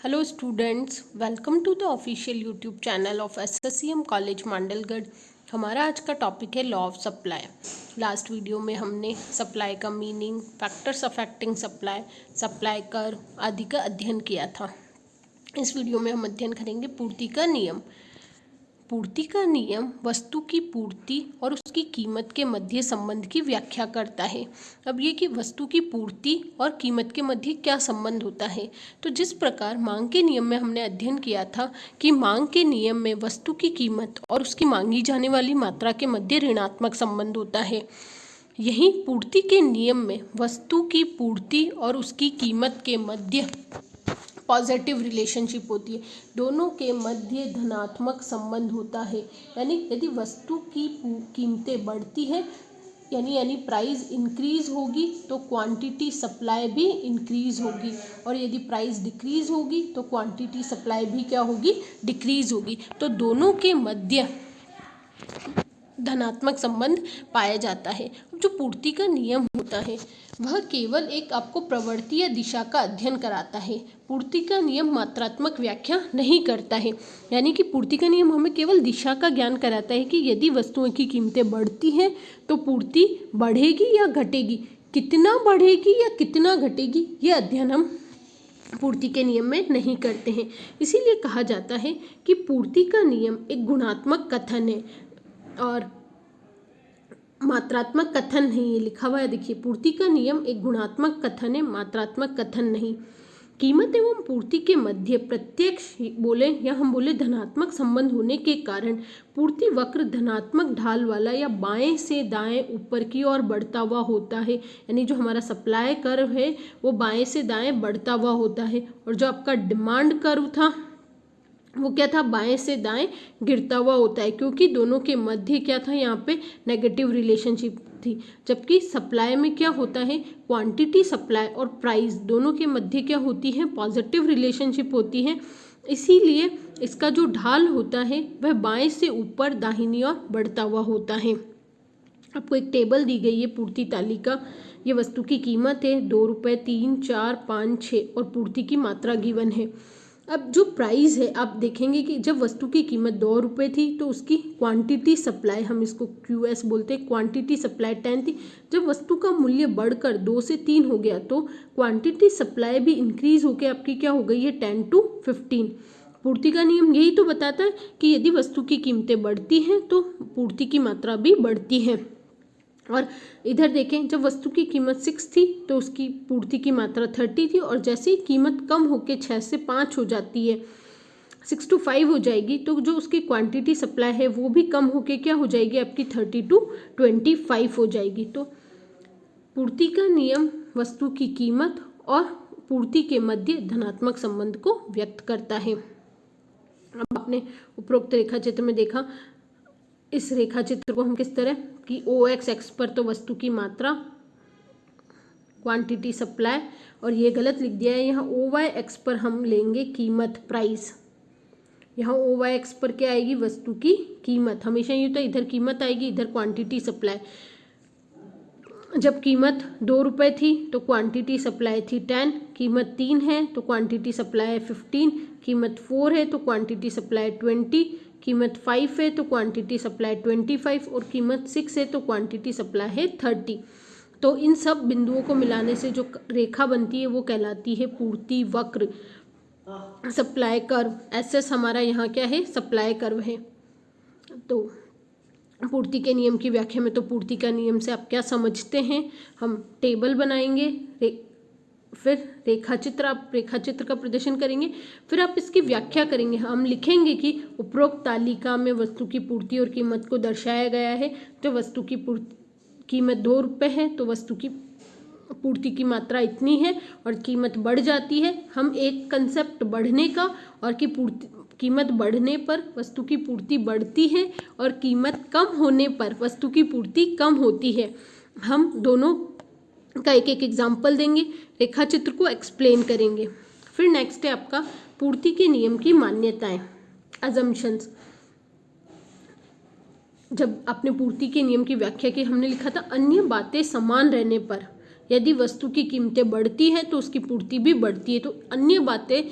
Hello students, welcome to the official YouTube channel of SSCM college Mandalgarh. हमारा आज का topic है law of supply. Last video में हमने सप्लाई का meaning, factors affecting supply, supply curve आदि का अध्ययन किया था। इस वीडियो में हम अध्ययन करेंगे पूर्ति का नियम। पूर्ति का नियम वस्तु की पूर्ति और उसकी कीमत के मध्य संबंध की व्याख्या करता है। अब ये कि वस्तु की पूर्ति और कीमत के मध्य क्या संबंध होता है, तो जिस प्रकार मांग के नियम में हमने अध्ययन किया था कि मांग के नियम में वस्तु की कीमत और उसकी मांगी जाने वाली मात्रा के मध्य ऋणात्मक संबंध होता है, यही पूर्ति के नियम में वस्तु की पूर्ति और उसकी कीमत के मध्य पॉजिटिव रिलेशनशिप होती है। दोनों के मध्य धनात्मक संबंध होता है। यानी यदि वस्तु की कीमतें बढ़ती है यानी प्राइस इंक्रीज होगी तो क्वांटिटी सप्लाई भी इंक्रीज होगी, और यदि प्राइस डिक्रीज होगी तो क्वांटिटी सप्लाई भी क्या होगी, डिक्रीज होगी। तो दोनों के मध्य धनात्मक संबंध पाया जाता है। जो पूर्ति का नियम होता है वह केवल एक आपको प्रवृत्ति या दिशा का अध्ययन कराता है। पूर्ति का नियम मात्रात्मक व्याख्या नहीं करता है। यानी कि पूर्ति का नियम हमें केवल दिशा का ज्ञान कराता है कि यदि वस्तुओं की कीमतें बढ़ती हैं तो पूर्ति बढ़ेगी या घटेगी, कितना बढ़ेगी या कितना घटेगी, ये अध्ययन हम पूर्ति के नियम में नहीं करते हैं। इसीलिए कहा जाता है कि पूर्ति का नियम एक गुणात्मक कथन है और मात्रात्मक कथन नहीं। ये लिखा हुआ है, देखिए, पूर्ति का नियम एक गुणात्मक कथन है, मात्रात्मक कथन नहीं। कीमत एवं पूर्ति के मध्य प्रत्यक्ष बोले या हम बोले धनात्मक संबंध होने के कारण पूर्ति वक्र धनात्मक ढाल वाला या बाएं से दाएं ऊपर की ओर बढ़ता हुआ होता है। यानी जो हमारा सप्लाई कर्व है वो बाएं से दाएं बढ़ता हुआ होता है, और जो आपका डिमांड कर्व था वो क्या था, बाएं से दाएं गिरता हुआ होता है, क्योंकि दोनों के मध्य क्या था, यहाँ पे नेगेटिव रिलेशनशिप थी। जबकि सप्लाई में क्या होता है, क्वांटिटी सप्लाई और प्राइस दोनों के मध्य क्या होती है, पॉजिटिव रिलेशनशिप होती है। इसीलिए इसका जो ढाल होता है वह बाएं से ऊपर दाहिनी ओर बढ़ता हुआ होता है। आपको एक टेबल दी गई है पूर्ति तालिका। ये वस्तु की कीमत है 2 रुपये, 3, 4, 5, 6 और पूर्ति की मात्रा गिवन है। अब जो प्राइस है, आप देखेंगे कि जब वस्तु की कीमत 2 रुपये थी तो उसकी क्वांटिटी सप्लाई, हम इसको QS बोलते हैं, क्वांटिटी सप्लाई 10 थी। जब वस्तु का मूल्य बढ़कर 2 से 3 हो गया तो क्वांटिटी सप्लाई भी इंक्रीज होकर आपकी क्या हो गई है, 10 to 15। पूर्ति का नियम यही तो बताता है कि यदि वस्तु की कीमतें बढ़ती हैं तो पूर्ति की मात्रा भी बढ़ती है। और इधर देखें, जब वस्तु की कीमत 6 थी तो उसकी पूर्ति की मात्रा 30 थी, और जैसे ही कीमत कम होकर 6 से 5 हो जाती है, 6 to 5 हो जाएगी, तो जो उसकी क्वांटिटी सप्लाई है वो भी कम होकर क्या हो जाएगी, आपकी 30 to 25 हो जाएगी। तो पूर्ति का नियम वस्तु की कीमत और पूर्ति के मध्य धनात्मक संबंध को व्यक्त करता है। अब आपने उपरोक्त रेखा चित्र में देखा, इस रेखा चित्र को हम किस तरह कि OX एक्स पर तो वस्तु की मात्रा, क्वांटिटी सप्लाई, और ये गलत लिख दिया है, यहाँ OY एक्स पर हम लेंगे कीमत, प्राइस। यहाँ OY एक्स पर क्या आएगी, वस्तु की कीमत। हमेशा ये तो इधर कीमत आएगी, इधर क्वांटिटी सप्लाई। जब कीमत 2 रुपये थी तो क्वांटिटी सप्लाई थी 10, कीमत 3 है तो क्वांटिटी सप्लाई है 15, कीमत 4 है तो क्वांटिटी सप्लाई 20, कीमत 5 है तो क्वांटिटी सप्लाई 25, और कीमत 6 है तो क्वांटिटी सप्लाई है 30। तो इन सब बिंदुओं को मिलाने से जो रेखा बनती है वो कहलाती है पूर्ति वक्र, सप्लाई कर्व। SS हमारा यहाँ क्या है, सप्लाई कर्व है। तो पूर्ति के नियम की व्याख्या में तो पूर्ति का नियम से आप क्या समझते हैं, हम टेबल बनाएंगे, फिर रेखाचित्र, आप रेखाचित्र का प्रदर्शन करेंगे, फिर आप इसकी व्याख्या करेंगे। हम लिखेंगे कि उपरोक्त तालिका में वस्तु की पूर्ति और कीमत को दर्शाया गया है। तो वस्तु की कीमत 2 रुपये है तो वस्तु की पूर्ति की मात्रा इतनी है, और कीमत बढ़ जाती है। हम एक कंसेप्ट बढ़ने का, और कि कीमत बढ़ने पर वस्तु की पूर्ति बढ़ती है और कीमत कम होने पर वस्तु की पूर्ति कम होती है। हम दोनों का एक एक एग्जाम्पल देंगे, रेखा चित्र को एक्सप्लेन करेंगे। फिर नेक्स्ट है आपका पूर्ति के नियम की मान्यताएं, अजम्पशंस। जब आपने पूर्ति के नियम की व्याख्या की, हमने लिखा था अन्य बातें समान रहने पर यदि वस्तु की कीमतें बढ़ती हैं तो उसकी पूर्ति भी बढ़ती है। तो अन्य बातें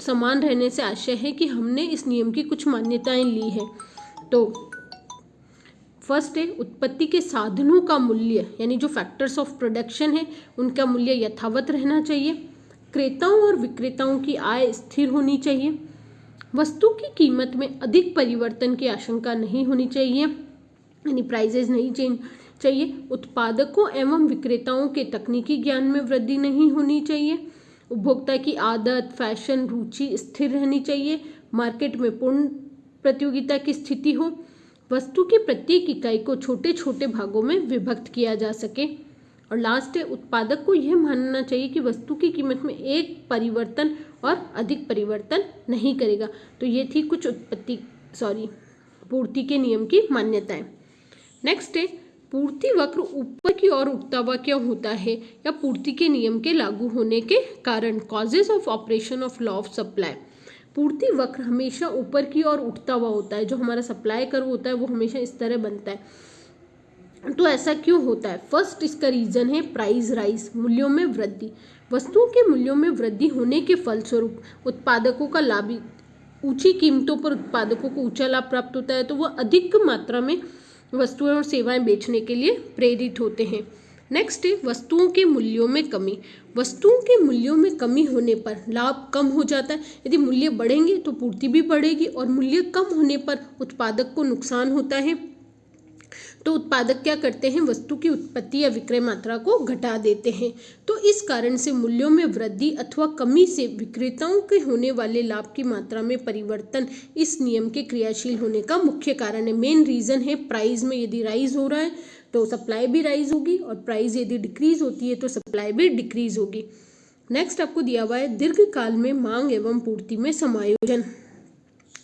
समान रहने से आशय है कि हमने इस नियम की कुछ मान्यताएं ली है। तो फर्स्ट है उत्पत्ति के साधनों का मूल्य, यानी जो फैक्टर्स ऑफ प्रोडक्शन है उनका मूल्य यथावत रहना चाहिए। क्रेताओं और विक्रेताओं की आय स्थिर होनी चाहिए। वस्तु की कीमत में अधिक परिवर्तन की आशंका नहीं होनी चाहिए, यानी प्राइजेज नहीं चेंज चाहिए। उत्पादकों एवं विक्रेताओं के तकनीकी ज्ञान में वृद्धि नहीं होनी चाहिए। उपभोक्ता की आदत, फैशन, रुचि स्थिर रहनी चाहिए। मार्केट में पूर्ण प्रतियोगिता की स्थिति हो। वस्तु की प्रत्येक इकाई को छोटे छोटे भागों में विभक्त किया जा सके। और लास्ट है उत्पादक को यह मानना चाहिए कि वस्तु की कीमत में एक परिवर्तन और अधिक परिवर्तन नहीं करेगा। तो ये थी कुछ पूर्ति के नियम की मान्यताएं। नेक्स्ट है पूर्ति वक्र ऊपर की ओर उठता हुआ क्यों होता है, या पूर्ति के नियम के लागू होने के कारण, causes of operation of law of supply. पूर्ति वक्र हमेशा ऊपर की ओर उठता हुआ होता है। जो हमारा सप्लाई कर्व होता है वो हमेशा इस तरह बनता है। तो ऐसा क्यों होता है? फर्स्ट इसका रीजन है प्राइस राइज, मूल्यों में वृद्धि। वस्तुओं के मूल्यों में वृद्धि होने के फलस्वरूप उत्पादकों का लाभ, ऊंची कीमतों पर उत्पादकों को ऊंचा लाभ प्राप्त होता है, तो वह अधिक मात्रा में वस्तुएं और सेवाएं बेचने के लिए प्रेरित होते हैं। नेक्स्ट है वस्तुओं के मूल्यों में कमी। वस्तुओं के मूल्यों में कमी होने पर लाभ कम हो जाता है। यदि मूल्य बढ़ेंगे तो पूर्ति भी बढ़ेगी, और मूल्य कम होने पर उत्पादक को नुकसान होता है। तो उत्पादक क्या करते हैं? वस्तु की उत्पत्ति या विक्रय मात्रा को घटा देते हैं। तो इस कारण से मूल्यों में वृद्धि अथवा कमी से विक्रेताओं के होने वाले लाभ की मात्रा में परिवर्तन इस नियम के क्रियाशील होने का मुख्य कारण है। मेन रीजन है प्राइस में यदि राइज हो रहा है तो सप्लाई भी राइज होगी, और प्राइस यदि डिक्रीज होती है तो सप्लाई भी डिक्रीज होगी। नेक्स्ट आपको दिया हुआ है दीर्घकाल में मांग एवं पूर्ति में समायोजन।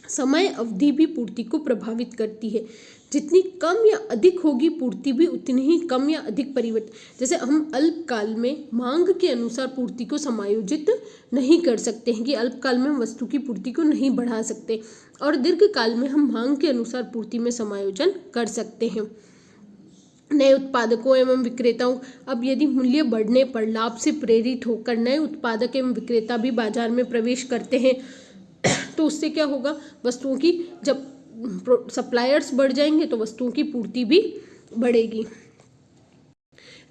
समय अवधि भी पूर्ति को प्रभावित करती है। जितनी कम या अधिक होगी पूर्ति भी उतनी ही कम या अधिक परिवर्तन। जैसे हम अल्पकाल में मांग के अनुसार पूर्ति को समायोजित नहीं कर सकते हैं कि अल्पकाल में हम वस्तु की पूर्ति को नहीं बढ़ा सकते, और दीर्घकाल में हम मांग के अनुसार पूर्ति में समायोजन कर सकते हैं। नए उत्पादकों एवं विक्रेताओं, अब यदि मूल्य बढ़ने पर लाभ से प्रेरित होकर नए उत्पादक एवं विक्रेता भी बाजार में प्रवेश करते हैं, तो उससे क्या होगा? वस्तुओं की जब सप्लायर्स बढ़ जाएंगे तो वस्तुओं की पूर्ति भी बढ़ेगी।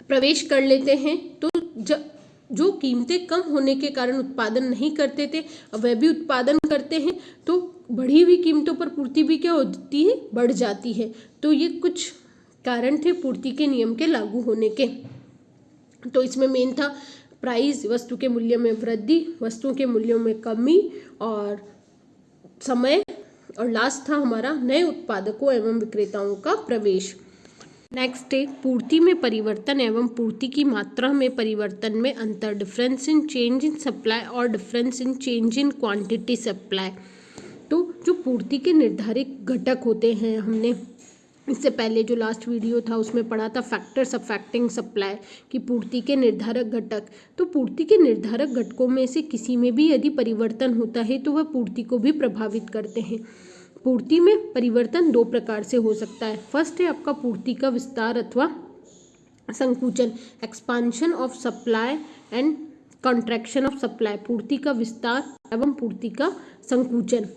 प्रवेश कर लेते हैं तो जो कीमतें कम होने के कारण उत्पादन नहीं करते थे, अब वह भी उत्पादन करते हैं, तो बढ़ी हुई कीमतों पर पूर्ति भी क्या होती है? बढ़ जाती है। तो ये कुछ कारण थे पूर्ति के नियम के लागू होने के। तो इसमें मेन था प्राइस, वस्तु के मूल्य में वृद्धि, वस्तुओं के मूल्यों में कमी, और समय, और लास्ट था हमारा नए उत्पादकों एवं विक्रेताओं का प्रवेश। नेक्स्ट है पूर्ति में परिवर्तन एवं पूर्ति की मात्रा में परिवर्तन में अंतर, difference in change in supply और difference in change in quantity supply. तो जो पूर्ति के निर्धारित घटक होते हैं, हमने इससे पहले जो लास्ट वीडियो था उसमें पढ़ा था फैक्टर्स अफेक्टिंग सप्लाई की पूर्ति के निर्धारक घटक। तो पूर्ति के निर्धारक घटकों में से किसी में भी यदि परिवर्तन होता है तो वह पूर्ति को भी प्रभावित करते हैं। पूर्ति में परिवर्तन दो प्रकार से हो सकता है। फर्स्ट है आपका पूर्ति का विस्तार अथवा संकुचन, expansion of supply and contraction of supply. पूर्ति का विस्तार एवं पूर्ति का संकुचन।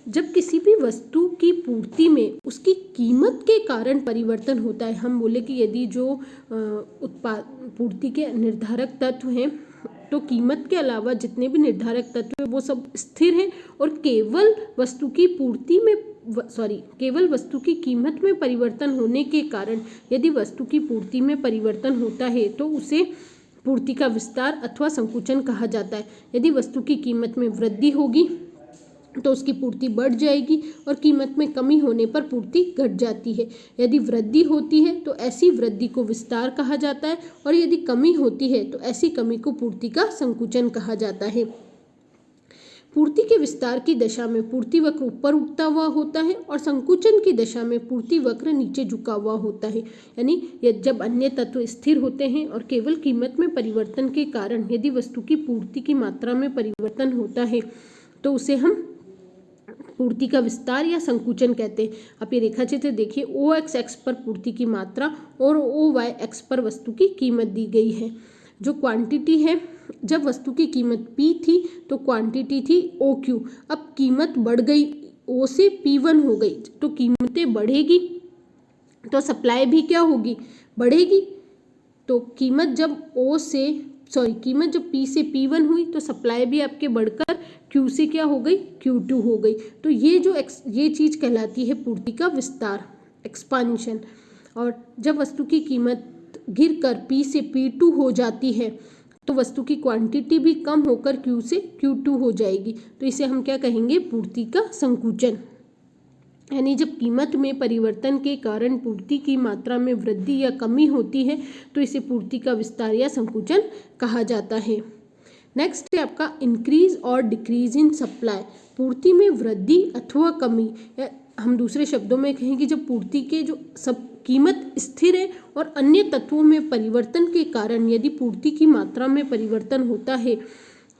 जब किसी भी वस्तु की पूर्ति में उसकी कीमत के कारण परिवर्तन होता है, हम बोले कि यदि जो पूर्ति के निर्धारक तत्व हैं तो कीमत के अलावा जितने भी निर्धारक तत्व हैं वो सब स्थिर हैं, और केवल वस्तु की कीमत में परिवर्तन होने के कारण यदि वस्तु की पूर्ति में परिवर्तन होता है तो उसे पूर्ति का विस्तार अथवा संकुचन कहा जाता है। यदि वस्तु की कीमत में वृद्धि होगी तो उसकी पूर्ति बढ़ जाएगी, और कीमत में कमी होने पर पूर्ति घट जाती है। यदि वृद्धि होती है तो ऐसी वृद्धि को विस्तार कहा जाता है, और यदि कमी होती है तो ऐसी कमी को पूर्ति का संकुचन कहा जाता है। पूर्ति के विस्तार की दशा में पूर्ति वक्र ऊपर उठता हुआ होता है, और संकुचन की दशा में पूर्ति वक्र नीचे झुका हुआ होता है। यानी जब अन्य तत्व स्थिर होते हैं और केवल कीमत में परिवर्तन के कारण यदि वस्तु की पूर्ति की मात्रा में परिवर्तन होता है तो उसे हम पूर्ति का विस्तार या संकुचन कहते हैं। आप ये रेखाचित्र देखिए, OX एक्स पर पूर्ति की मात्रा और OY एक्स पर वस्तु की कीमत दी गई है। जो क्वांटिटी है, जब वस्तु की कीमत P थी तो क्वांटिटी थी OQ। अब कीमत बढ़ गई, O से P1 हो गई, तो कीमतें बढ़ेगी तो सप्लाई भी क्या होगी, बढ़ेगी। तो कीमत जब कीमत जब P से P1 हुई तो सप्लाई भी आपके बढ़कर Q से क्या हो गई, Q2 हो गई। तो ये चीज़ कहलाती है पूर्ति का विस्तार, एक्सपांशन। और जब वस्तु की कीमत गिरकर P से P2 हो जाती है तो वस्तु की क्वांटिटी भी कम होकर Q से Q2 हो जाएगी। तो इसे हम क्या कहेंगे, पूर्ति का संकुचन। यानी जब कीमत में परिवर्तन के कारण पूर्ति की मात्रा में वृद्धि या कमी होती है तो इसे पूर्ति का विस्तार या संकुचन कहा जाता है। नेक्स्ट है आपका इंक्रीज और डिक्रीज इन सप्लाई। पूर्ति में वृद्धि अथवा कमी, हम दूसरे शब्दों में कहें कि जब पूर्ति के जो सब कीमत स्थिर है और अन्य तत्वों में परिवर्तन के कारण यदि पूर्ति की मात्रा में परिवर्तन होता है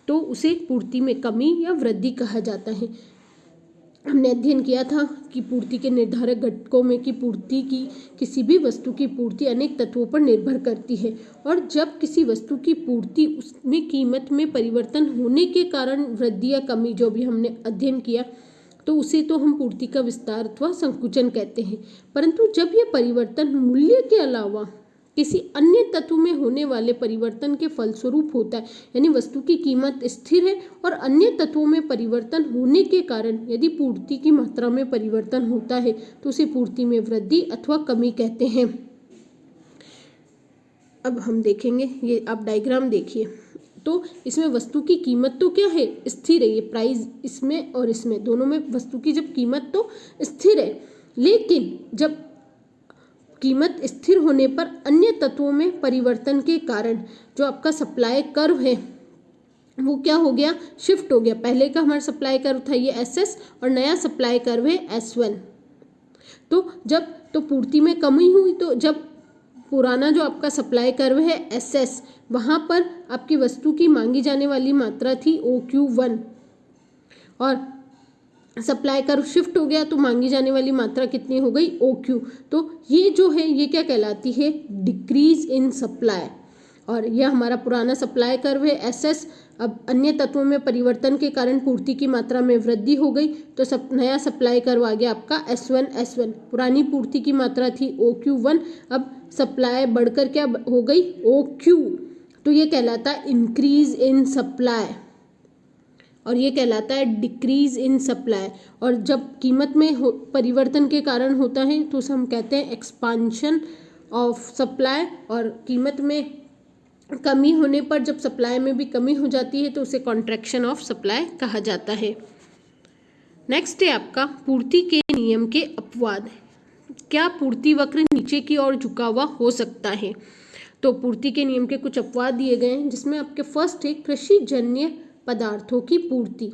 तो उसे पूर्ति में कमी या वृद्धि कहा जाता है। हमने अध्ययन किया था कि पूर्ति के निर्धारक घटकों में कि पूर्ति की किसी भी वस्तु की पूर्ति अनेक तत्वों पर निर्भर करती है, और जब किसी वस्तु की पूर्ति उसमें कीमत में परिवर्तन होने के कारण वृद्धि या कमी, जो भी हमने अध्ययन किया, तो उसे तो हम पूर्ति का विस्तार अथवा संकुचन कहते हैं। परंतु जब यह परिवर्तन मूल्य के अलावा किसी अन्य तत्व में होने वाले परिवर्तन के फलस्वरूप होता है, यानी वस्तु की कीमत स्थिर है और अन्य तत्वों में परिवर्तन होने के कारण यदि पूर्ति की मात्रा में परिवर्तन होता है तो उसे पूर्ति में वृद्धि अथवा कमी कहते हैं। अब हम देखेंगे, ये आप डायग्राम देखिए, तो इसमें वस्तु की कीमत तो क्या है, स्थिर है। ये प्राइस इसमें और इसमें दोनों में वस्तु की जब कीमत तो स्थिर है, लेकिन जब कीमत स्थिर होने पर अन्य तत्वों में परिवर्तन के कारण जो आपका सप्लाई कर्व है वो क्या हो गया, शिफ्ट हो गया। पहले का हमारा सप्लाई कर्व था ये SS और नया सप्लाई कर्व है S1। तो पूर्ति में कमी हुई, तो जब पुराना जो आपका सप्लाई कर्व है SS, वहाँ पर आपकी वस्तु की मांगी जाने वाली मात्रा थी OQ1 और सप्लाई कर्व शिफ्ट हो गया तो मांगी जाने वाली मात्रा कितनी हो गई, OQ। तो ये जो है ये क्या कहलाती है, डिक्रीज इन सप्लाई। और यह हमारा पुराना सप्लाई कर्व है SS। अब अन्य तत्वों में परिवर्तन के कारण पूर्ति की मात्रा में वृद्धि हो गई तो नया सप्लाई कर्व आ गया आपका S1। पुरानी पूर्ति की मात्रा थी OQ1, अब सप्लाई बढ़कर क्या हो गई, OQ। तो ये कहलाता है इंक्रीज इन सप्लाई और ये कहलाता है डिक्रीज इन सप्लाई। और जब कीमत में परिवर्तन के कारण होता है तो उसे हम कहते हैं एक्सपांशन ऑफ सप्लाई, और कीमत में कमी होने पर जब सप्लाई में भी कमी हो जाती है तो उसे कॉन्ट्रैक्शन ऑफ सप्लाई कहा जाता है। नेक्स्ट है आपका पूर्ति के नियम के अपवाद। क्या पूर्ति वक्र नीचे की ओर झुका हुआ हो सकता है? तो पूर्ति के नियम के कुछ अपवाद दिए गए हैं, जिसमें आपके फर्स्ट है कृषि जन्य पदार्थों की पूर्ति।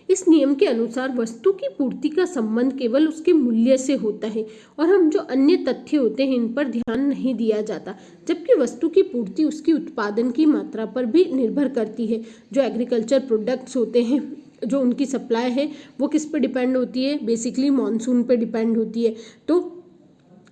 इस नियम के अनुसार वस्तु की पूर्ति का संबंध केवल उसके मूल्य से होता है और हम जो अन्य तथ्य होते हैं इन पर ध्यान नहीं दिया जाता, जबकि वस्तु की पूर्ति उसकी उत्पादन की मात्रा पर भी निर्भर करती है। जो एग्रीकल्चर प्रोडक्ट्स होते हैं, जो उनकी सप्लाई है वो किस पे डिपेंड होती है, बेसिकली मॉनसून पे डिपेंड होती है। तो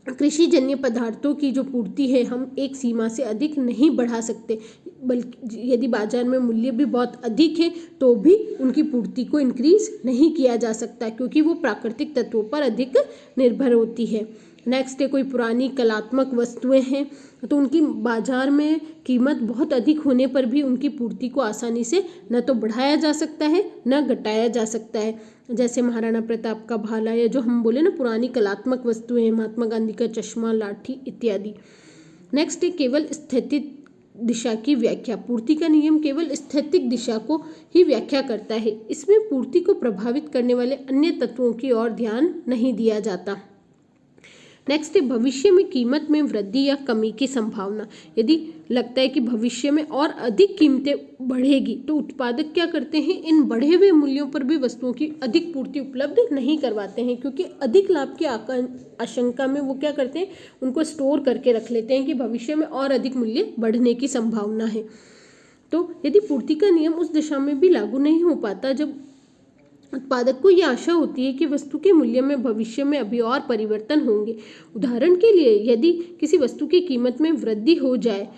कृषि जन्य पदार्थों की जो पूर्ति है हम एक सीमा से अधिक नहीं बढ़ा सकते, बल्कि यदि बाजार में मूल्य भी बहुत अधिक है तो भी उनकी पूर्ति को इंक्रीज नहीं किया जा सकता, क्योंकि वो प्राकृतिक तत्वों पर अधिक निर्भर होती है। नेक्स्ट है कोई पुरानी कलात्मक वस्तुएं हैं तो उनकी बाजार में कीमत बहुत अधिक होने पर भी उनकी पूर्ति को आसानी से न तो बढ़ाया जा सकता है न घटाया जा सकता है, जैसे महाराणा प्रताप का भाला, या जो हम बोले ना पुरानी कलात्मक वस्तुएं हैं, महात्मा गांधी का चश्मा, लाठी इत्यादि। नेक्स्ट है केवल स्थितिक दिशा की व्याख्या। पूर्ति का नियम केवल स्थैतिक दिशा को ही व्याख्या करता है, इसमें पूर्ति को प्रभावित करने वाले अन्य तत्वों की ओर ध्यान नहीं दिया जाता। नेक्स्ट है भविष्य में कीमत में वृद्धि या कमी की संभावना। यदि लगता है कि भविष्य में और अधिक कीमतें बढ़ेगी तो उत्पादक क्या करते हैं, इन बढ़े हुए मूल्यों पर भी वस्तुओं की अधिक पूर्ति उपलब्ध नहीं करवाते हैं, क्योंकि अधिक लाभ की आशंका में वो क्या करते हैं, उनको स्टोर करके रख लेते हैं कि भविष्य में और अधिक मूल्य बढ़ने की संभावना है। तो यदि पूर्ति का नियम उस दिशा में भी लागू नहीं हो पाता जब उत्पादक को यह आशा होती है कि वस्तु के मूल्य में भविष्य में अभी और परिवर्तन होंगे। उदाहरण के लिए यदि किसी वस्तु की कीमत में वृद्धि हो जाए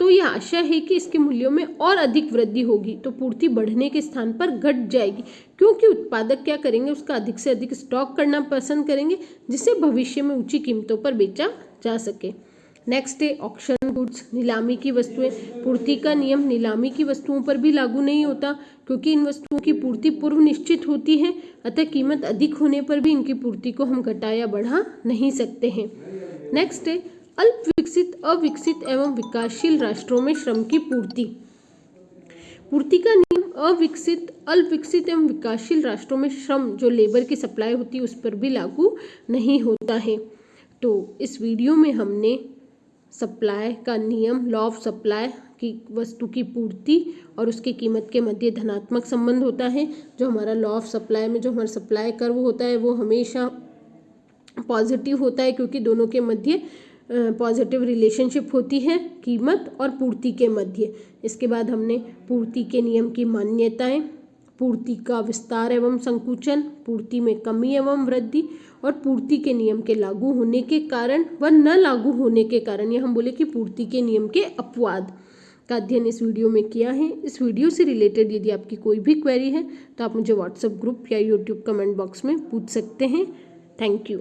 तो यह आशा है कि इसके मूल्यों में और अधिक वृद्धि होगी, तो पूर्ति बढ़ने के स्थान पर घट जाएगी, क्योंकि उत्पादक क्या करेंगे, उसका अधिक से अधिक स्टॉक करना पसंद करेंगे, जिससे भविष्य में ऊंची कीमतों पर बेचा जा सके। नेक्स्ट है ऑक्शन गुड्स, नीलामी की वस्तुएं। पूर्ति का नियम नीलामी की वस्तुओं पर भी लागू नहीं होता, क्योंकि इन वस्तुओं की पूर्ति पूर्व निश्चित होती है, अतः कीमत अधिक होने पर भी इनकी पूर्ति को हम घटा या बढ़ा नहीं सकते हैं। नेक्स्ट है अल्प विकसित, अविकसित एवं विकासशील राष्ट्रों में श्रम की पूर्ति। पूर्ति का नियम अविकसित, अल्प विकसित एवं विकासशील राष्ट्रों में श्रम जो लेबर की सप्लाई होती है उस पर भी लागू नहीं होता है। तो इस वीडियो में हमने सप्लाई का नियम, लॉ ऑफ सप्लाई की वस्तु की पूर्ति और उसकी कीमत के मध्य धनात्मक संबंध होता है। जो हमारा लॉ ऑफ सप्लाई में जो हमारा सप्लाई कर्व होता है वो हमेशा पॉजिटिव होता है, क्योंकि दोनों के मध्य पॉजिटिव रिलेशनशिप होती है कीमत और पूर्ति के मध्य। इसके बाद हमने पूर्ति के नियम की मान्यताएं, पूर्ति का विस्तार एवं संकुचन, पूर्ति में कमी एवं वृद्धि और पूर्ति के नियम के लागू होने के कारण व न लागू होने के कारण, या हम बोले कि पूर्ति के नियम के अपवाद का अध्ययन इस वीडियो में किया है। इस वीडियो से रिलेटेड यदि आपकी कोई भी क्वेरी है तो आप मुझे व्हाट्सएप ग्रुप या यूट्यूब कमेंट बॉक्स में पूछ सकते हैं। Thank you.